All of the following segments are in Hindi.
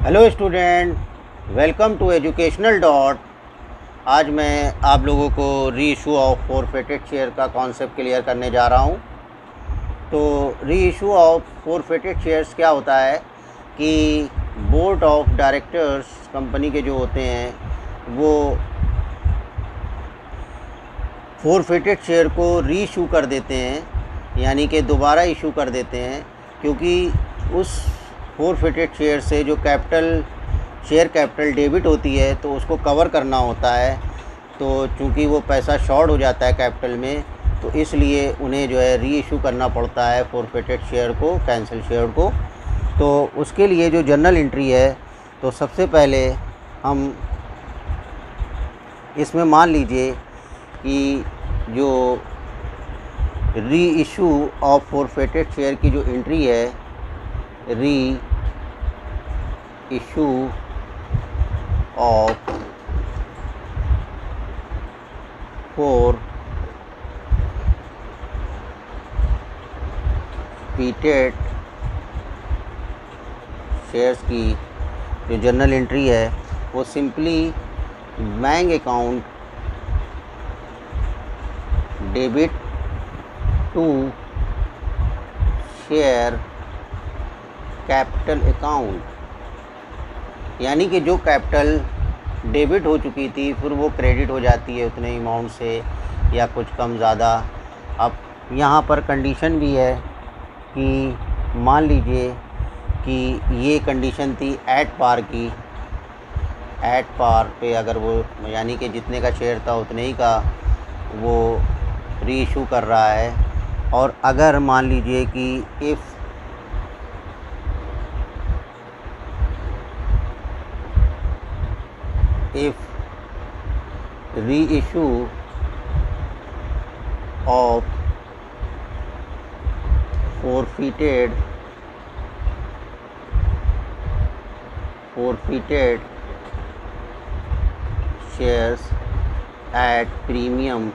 Hello student, welcome to educational dot. आज मैं आप लोगों को री इशू ऑफ फॉरफेटेड शेयर का कॉन्सेप्ट क्लियर करने जा रहा हूं। तो री इशू ऑफ फॉरफेटेड शेयर्स क्या होता है कि बोर्ड ऑफ डायरेक्टर्स कंपनी के जो होते हैं वो फॉरफेटेड शेयर को री इशू कर देते हैं, यानी कि दोबारा इशू कर देते हैं, क्योंकि उस फॉरफेटेड शेयर से जो शेयर कैपिटल डेबिट होती है तो उसको कवर करना होता है। तो चूंकि वो पैसा शॉर्ट हो जाता है कैपिटल में, तो इसलिए उन्हें जो है री इशू करना पड़ता है फॉरफेटेड शेयर को, कैंसिल शेयर को। तो उसके लिए जो जर्नल एंट्री है, तो सबसे पहले हम इसमें मान लीजिए कि जो री इशू ऑफ फॉरफेटेड शेयर की जो एंट्री है, री इशू ऑफ फॉरफेटेड शेयर्स की जो जर्नल एंट्री है वो simply bank account debit to share capital account, यानी कि जो कैपिटल डेबिट हो चुकी थी फिर वो क्रेडिट हो जाती है उतने अमाउंट से या कुछ कम ज़्यादा। अब यहाँ पर कंडीशन भी है कि मान लीजिए कि ये कंडीशन थी एट पार की, एट पार पे अगर वो यानी कि जितने का शेयर था उतने ही का वो री इशू कर रहा है। और अगर मान लीजिए कि if reissue of forfeited shares at premium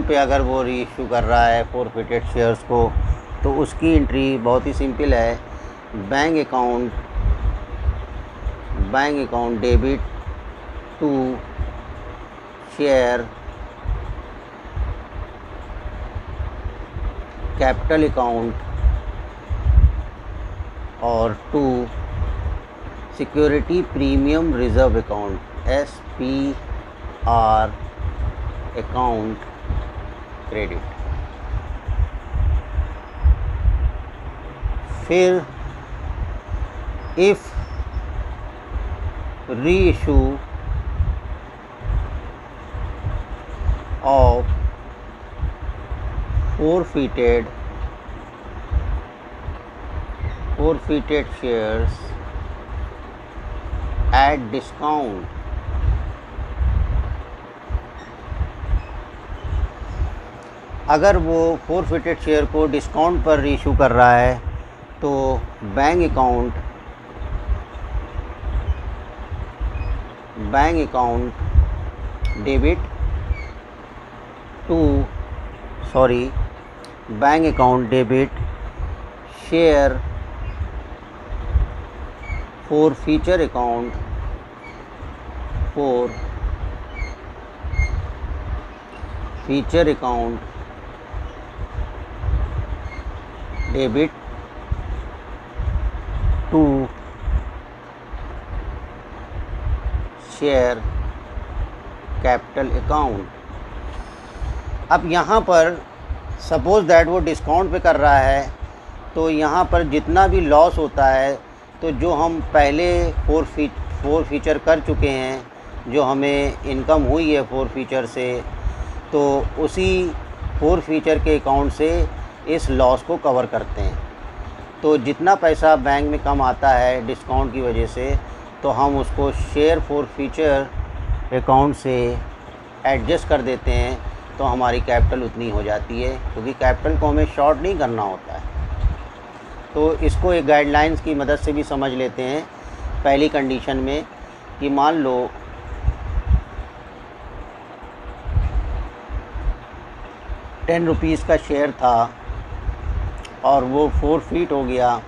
पे अगर वो री इशू कर रहा है फॉरफेटेड शेयर्स को, तो उसकी एंट्री बहुत ही सिंपल है। Bank account debit to share capital account और to security premium reserve account, SPR account credit. फिर if re issue of forfeited shares at discount, अगर वो फॉरफेटेड शेयर को डिस्काउंट पर री इशू कर रहा है तो bank account debit share forfeiture account debit to share capital account. अब यहाँ पर सपोज़ दैट वो डिस्काउंट पे कर रहा है, तो यहाँ पर जितना भी लॉस होता है, तो जो हम पहले फॉरफीचर कर चुके हैं, जो हमें इनकम हुई है फॉरफीचर से, तो उसी फॉरफीचर के अकाउंट से इस लॉस को कवर करते हैं। तो जितना पैसा बैंक में कम आता है डिस्काउंट की वजह से, तो हम उसको शेयर फॉरफीचर अकाउंट से एडजस्ट कर देते हैं, तो हमारी कैपिटल उतनी हो जाती है, क्योंकि कैपिटल को हमें शॉर्ट नहीं करना होता है। तो इसको एक गाइडलाइंस की मदद से भी समझ लेते हैं। पहली कंडीशन में कि मान लो 10 रुपीज़ का शेयर था और वो 4 फीट हो गया।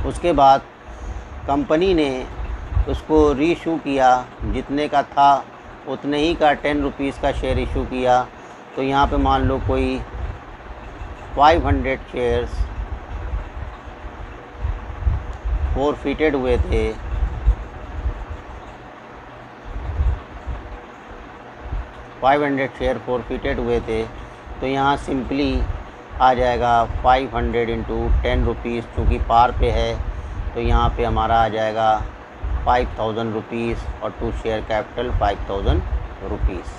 उसके बाद कंपनी ने उसको रीइशू किया, जितने का था उतने ही का 10 रुपीज़ का शेयर इशू किया। तो यहाँ पे मान लो कोई 500 शेयर्स फोरफिटेड हुए थे। शेयर फोरफिटेड हुए थे। तो यहाँ सिंपली आ जाएगा 500 इंटू 10 रुपीज़, चूँकि पार पे है तो यहाँ पे हमारा आ जाएगा 5000 रुपीज़ और टू शेयर कैपिटल 5000 रुपीज़।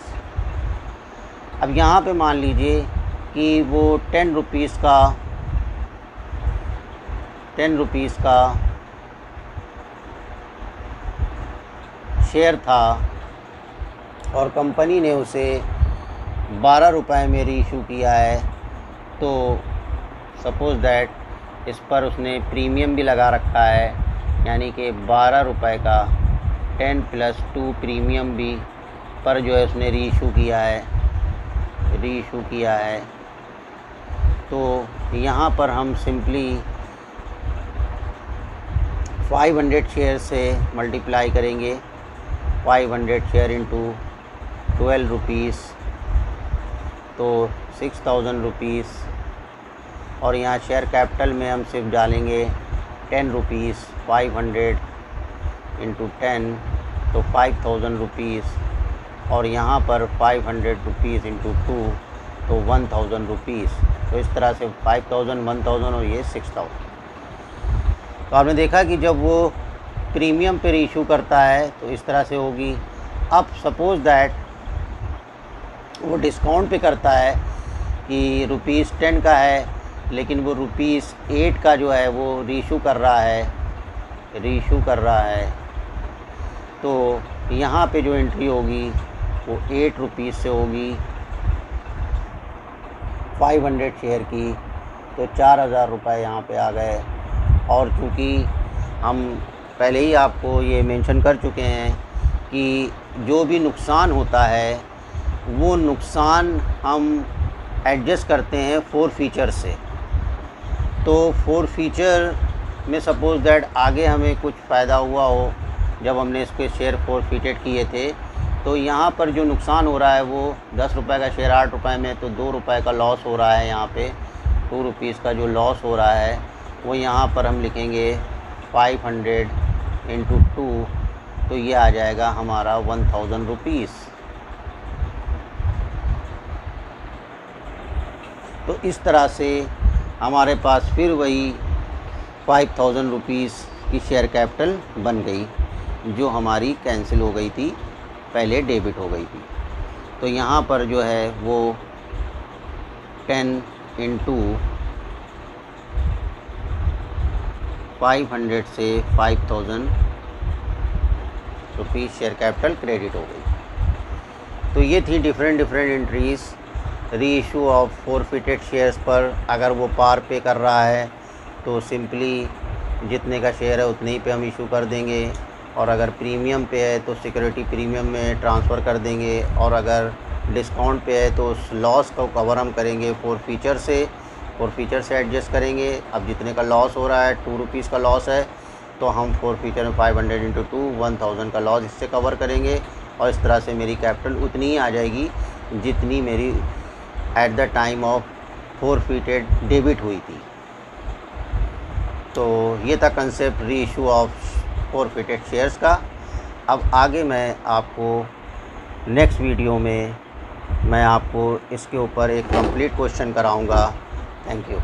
अब यहाँ पे मान लीजिए कि वो 10 रुपीज़ का शेयर था और कंपनी ने उसे 12 रुपए में रीइशू किया है। तो सपोज़ दैट इस पर उसने प्रीमियम भी लगा रखा है, यानी कि 12 रुपए का 10 + 2 प्रीमियम भी पर जो है उसने रीइशू किया है। तो यहाँ पर हम सिंपली 500 शेयर से मल्टीप्लाई करेंगे। 500 शेयर इंटू 12 रुपीज़ तो 6000 रुपीज़। और यहाँ शेयर कैपिटल में हम सिर्फ डालेंगे 10 रुपीज़। 500 इंटू 10 तो 5000 रुपीज़। और यहाँ पर 500 रुपीज़ इंटू 2 तो 1000 रुपीज़। तो इस तरह से 5000, 1000 और ये 6000। तो आपने देखा कि जब वो प्रीमियम पे रीइशू करता है तो इस तरह से होगी। अब सपोज़ दैट वो डिस्काउंट पे करता है कि ₹10 का है, लेकिन वो ₹8 का जो है वो रीइशू कर रहा है। तो यहाँ पे जो एंट्री होगी वो 8 रुपीज़ से होगी 500 शेयर की। तो 4000 रुपये यहाँ पे आ गए। और चूँकि हम पहले ही आपको ये मेंशन कर चुके हैं कि जो भी नुकसान होता है वो नुकसान हम एडजस्ट करते हैं फोरफीचर से। तो फोरफीचर में सपोज़ दैट आगे हमें कुछ फ़ायदा हुआ हो जब हमने इसके शेयर फोरफिटेड किए थे, तो यहाँ पर जो नुकसान हो रहा है वो 10 रुपये का शेयर 8 रुपये में, तो 2 रुपये का लॉस हो रहा है। यहाँ पे 2 रुपीज़ का जो लॉस हो रहा है वो यहाँ पर हम लिखेंगे 500 इंटू 2 तो ये आ जाएगा हमारा 1000 रुपीज़। तो इस तरह से हमारे पास फिर वही 5000 रुपीज़ की शेयर कैपिटल बन गई, जो हमारी कैंसिल हो गई थी, पहले डेबिट हो गई थी। तो यहाँ पर जो है वो 10 इंटू 500 से 5000 रुपीज़ शेयर कैपिटल क्रेडिट हो गई। तो ये थी different entries reissue of forfeited shares पर। अगर वो पार पे कर रहा है तो सिंपली जितने का शेयर है उतने ही पे हम इशू कर देंगे, और अगर प्रीमियम पे है तो सिक्योरिटी प्रीमियम में ट्रांसफ़र कर देंगे, और अगर डिस्काउंट पे है तो उस लॉस को कवर हम करेंगे फोरफीचर से एडजस्ट करेंगे। अब जितने का लॉस हो रहा है 2 रुपीज़ का लॉस है तो हम फोरफीचर में 500 इंटू 2 1000 का लॉस इससे कवर करेंगे, और इस तरह से मेरी कैपिटल उतनी ही आ जाएगी जितनी मेरी at the time of forfeited debit हुई थी। तो ये था concept reissue of forfeited shares का। अब आगे मैं आपको नेक्स्ट वीडियो में मैं आपको इसके ऊपर एक कंप्लीट क्वेश्चन कराऊंगा। Thank you.